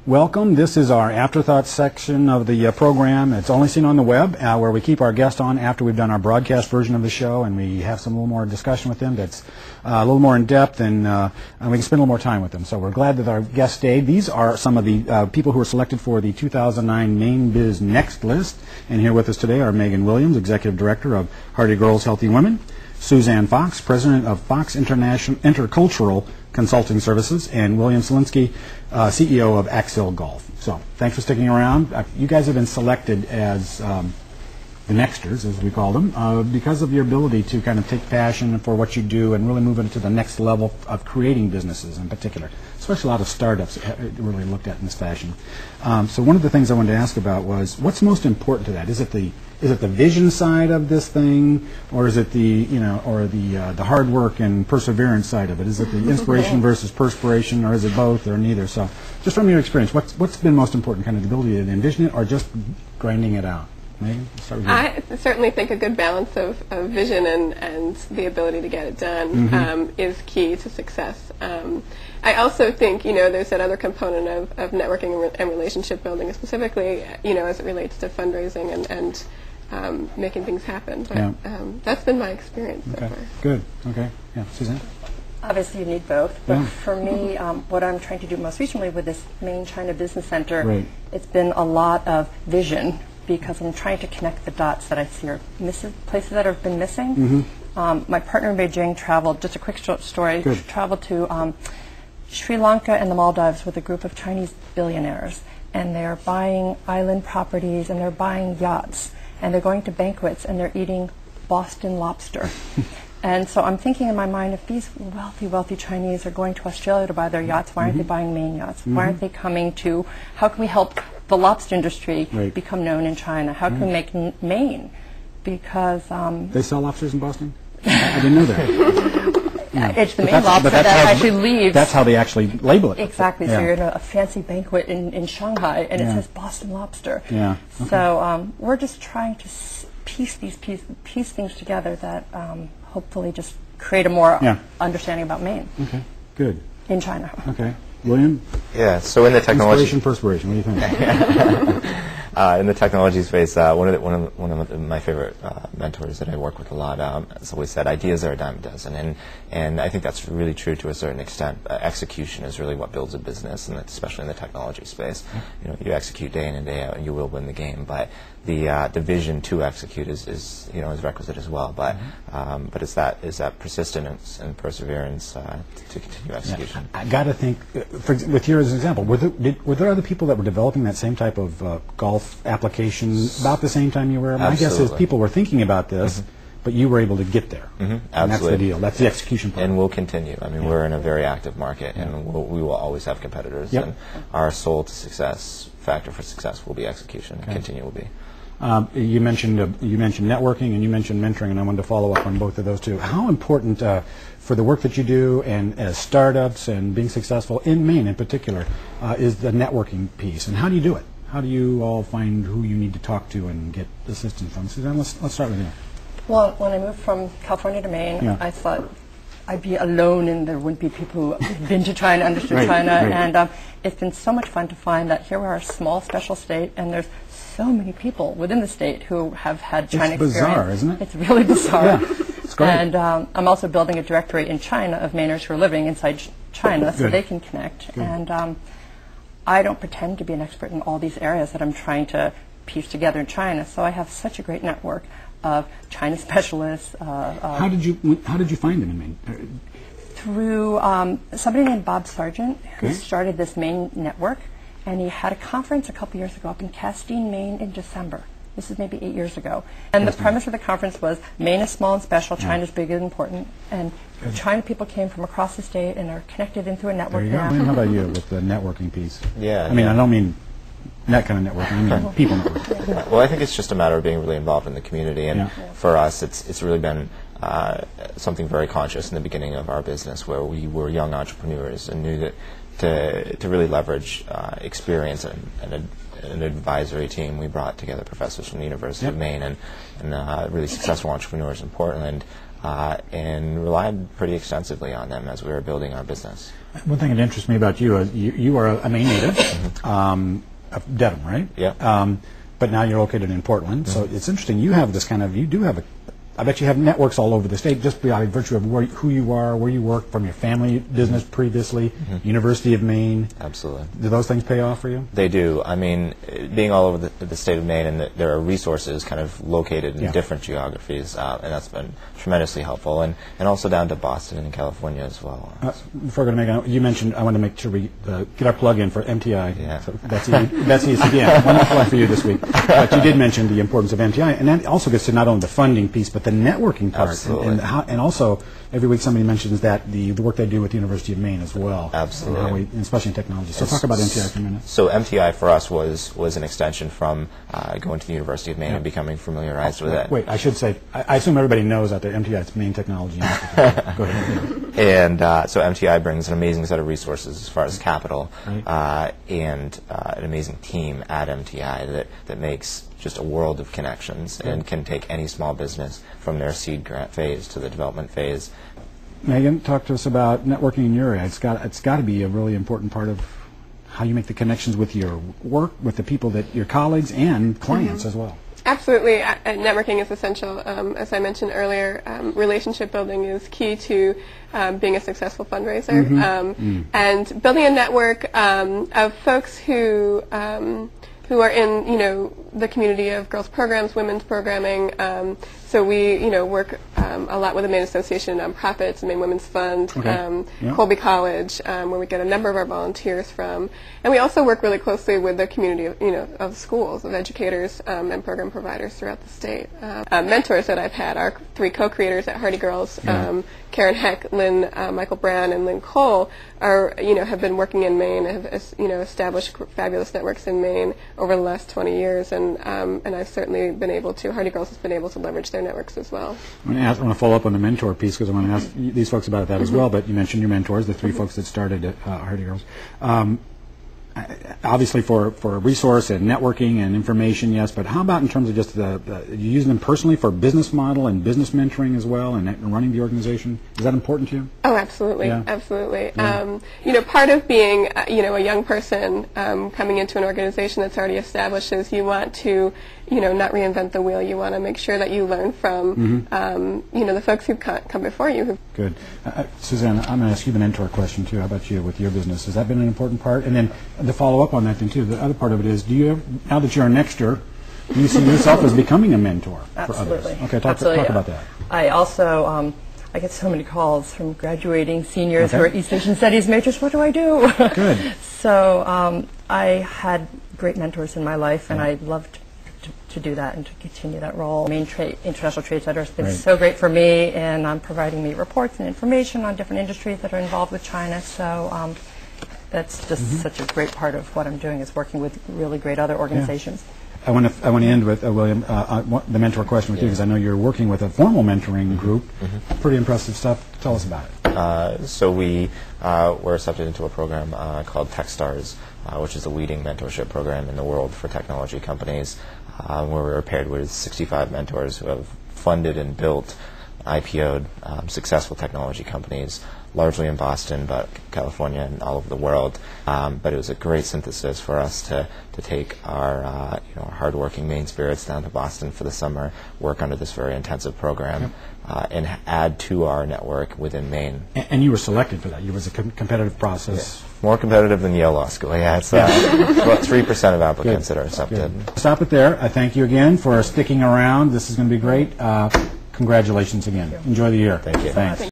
Welcome. This is our Afterthoughts section of the program. It's only seen on the web, where we keep our guest on after we've done our broadcast version of the show, and we have some little more discussion with them that's a little more in depth, and we can spend a little more time with them. So we're glad that our guest stayed. These are some of the people who were selected for the 2009 Maine Biz Next list, and here with us today are Megan Williams, Executive Director of Hearty Girls, Healthy Women, Suzanne Fox, President of Fox Intercultural Consulting Services, and William Selinsky, CEO of Axel Golf. So thanks for sticking around. You guys have been selected as the Nexters, as we call them, because of your ability to kind of take passion for what you do and really move it to the next level of creating businesses in particular, especially a lot of startups really looked at in this fashion. So one of the things I wanted to ask about was, what's most important to that? Is it the vision side of this thing, or is it the hard work and perseverance side of it? Is it the inspiration versus perspiration, or is it both, or neither? So, just from your experience, what's been most important? Kind of the ability to envision it, or just grinding it out? Megan, start with you. I certainly think a good balance of vision and the ability to get it done is key to success. I also think, there's that other component of networking and relationship building, specifically, as it relates to fundraising and making things happen. But that's been my experience so far. Good. Okay. Yeah. Suzanne? Obviously, you need both. But for me, what I'm trying to do most recently with this Maine China Business Center, it's been a lot of vision, because I'm trying to connect the dots that I see are places that have been missing. My partner in Beijing traveled, just a quick short story, traveled to Sri Lanka and the Maldives with a group of Chinese billionaires. And they're buying island properties, and they're buying yachts, and they're going to banquets, and they're eating Boston lobster. And so I'm thinking in my mind, if these wealthy, wealthy Chinese are going to Australia to buy their yachts, why aren't they buying Maine yachts? Why aren't they coming to, how can we help the lobster industry become known in China? How can we make Maine? Because they sell lobsters in Boston? I didn't know that. It's the Maine lobster that actually leaves. That's how they actually label it. Exactly. So you're in a fancy banquet in Shanghai, and it says Boston lobster. So we're just trying to piece things together that hopefully just create a more understanding about Maine. Okay. Good. In China. Okay. William? Yeah, so in the technology... Inspiration, perspiration, what do you think? In the technology space, one of my favorite mentors that I work with a lot has always said, ideas are a dime a dozen, and I think that's really true to a certain extent. Execution is really what builds a business, and especially in the technology space. You execute day in and day out, and you will win the game. But the vision to execute is requisite as well. But it's that persistence and perseverance to continue execution. I got to think, with you as an example, were there other people that were developing that same type of golf application about the same time you were? My guess is people were thinking about this, but you were able to get there. And that's the deal. That's the execution part. And we'll continue. I mean, we're in a very active market, and we will always have competitors. And our sole factor for success will be execution. And continue will be. You mentioned networking, and you mentioned mentoring, and I wanted to follow up on both of those too. How important for the work that you do and as startups and being successful in Maine in particular is the networking piece, and how do you do it? How do you all find who you need to talk to and get assistance from? Suzanne, let's start with you. Well, when I moved from California to Maine, I thought I'd be alone, and there wouldn't be people who had been to China, understood China, and it's been so much fun to find that here we are, a small, special state, and there's so many people within the state who have had China experience. It's bizarre, isn't it? It's really bizarre. It's great. And I'm also building a directory in China of Mainers who are living inside China so they can connect. And I don't pretend to be an expert in all these areas that I'm trying to piece together in China, so I have such a great network of China specialists. How did you find them in Maine? Through somebody named Bob Sargent, who started this Maine network. And he had a conference a couple years ago up in Castine, Maine in December. This is maybe 8 years ago. And the premise of the conference was Maine is small and special, China's big and important. And China people came from across the state and are connected into a network now. How about you with the networking piece? Yeah. I mean, I don't mean that kind of networking, I mean people networking. Well, I think it's just a matter of being really involved in the community. And for us, it's really been something very conscious in the beginning of our business, where we were young entrepreneurs and knew that to really leverage experience and an advisory team, we brought together professors from the University of Maine and really successful entrepreneurs in Portland and relied pretty extensively on them as we were building our business. One thing that interests me about you is you are a Maine native of Dedham, right? Yeah. But now you're located in Portland, so it's interesting. You have this you do have I bet you have networks all over the state just by virtue of who you are, where you work, from your family business previously, University of Maine. Absolutely. Do those things pay off for you? They do. I mean, being all over the state of Maine, and there are resources kind of located in different geographies, and that's been tremendously helpful. And also down to Boston and California as well. Before we're going to make, you mentioned, I want to make sure we get our plug in for MTI. Yeah. So Betsy is again, one plug for you this week. But you did mention the importance of MTI, and that also gets to not only the funding piece, but the networking part. Absolutely. And also, every week somebody mentions that the work they do with the University of Maine as well. Absolutely. And especially in technology. So talk about MTI for a minute. So MTI for us was an extension from going to the University of Maine and becoming familiarized with it. Wait, I should say, I assume everybody knows out there MTI is Maine Technology Institute. Go ahead. And so MTI brings an amazing set of resources as far as capital and an amazing team at MTI that makes just a world of connections and can take any small business from their seed grant phase to the development phase. Megan, talk to us about networking in your area. It's got to be a really important part of how you make the connections with your work, with the people your colleagues and clients as well. Absolutely. Networking is essential. As I mentioned earlier, relationship building is key to being a successful fundraiser. And building a network of folks who are in, the community of girls programs, women's programming. So we, work a lot with the Maine Association of Nonprofits, the Maine Women's Fund, Colby College, where we get a number of our volunteers from. And we also work really closely with the community of schools, of educators and program providers throughout the state. Mentors that I've had, our 3 co-creators at Hardy Girls, Karen Heck, Lynn Michael Brown, and Lynn Cole, have been working in Maine, have established fabulous networks in Maine over the last 20 years, and I've certainly been able to. Hardy Girls has been able to leverage their networks as well. I want to follow up on the mentor piece because I want to ask these folks about that as well. But you mentioned your mentors, the 3 folks that started at Hardy Girls. Obviously for resource and networking and information, yes, but how about in terms of just you use them personally for business model and business mentoring as well and running the organization? Is that important to you? Oh, absolutely, absolutely. Yeah. Part of being, a young person coming into an organization that's already established is you want to, not reinvent the wheel. You want to make sure that you learn from, the folks who've come before you. Good. Suzanne, I'm going to ask you the mentor question too. How about you with your business? Has that been an important part? And then to follow up on that thing too, the other part of it is, now that you're an extra, do you see yourself as becoming a mentor for others? Okay, talk about that. I also, I get so many calls from graduating seniors who are East Asian Studies majors. What do I do? Good. So I had great mentors in my life, and I loved to do that and to continue that role. Maine International Trade Center has been so great for me, and providing me reports and information on different industries that are involved with China. So that's just such a great part of what I'm doing, is working with really great other organizations. I want to end with William the mentor question with you, because I know you're working with a formal mentoring group. Pretty impressive stuff. Tell us about it. So we were accepted into a program called TechStars, which is the leading mentorship program in the world for technology companies, where we were paired with 65 mentors who have funded and built IPO'd successful technology companies, largely in Boston, but California and all over the world. But it was a great synthesis for us to take our hardworking Maine spirits down to Boston for the summer, work under this very intensive program, and add to our network within Maine. And you were selected for that. It was a competitive process. Yeah. More competitive than Yale Law School. Yeah, it's about 3% of applicants that are accepted. Stop it there. I thank you again for sticking around. This is going to be great. Congratulations again. Enjoy the year. Thank you. Thanks.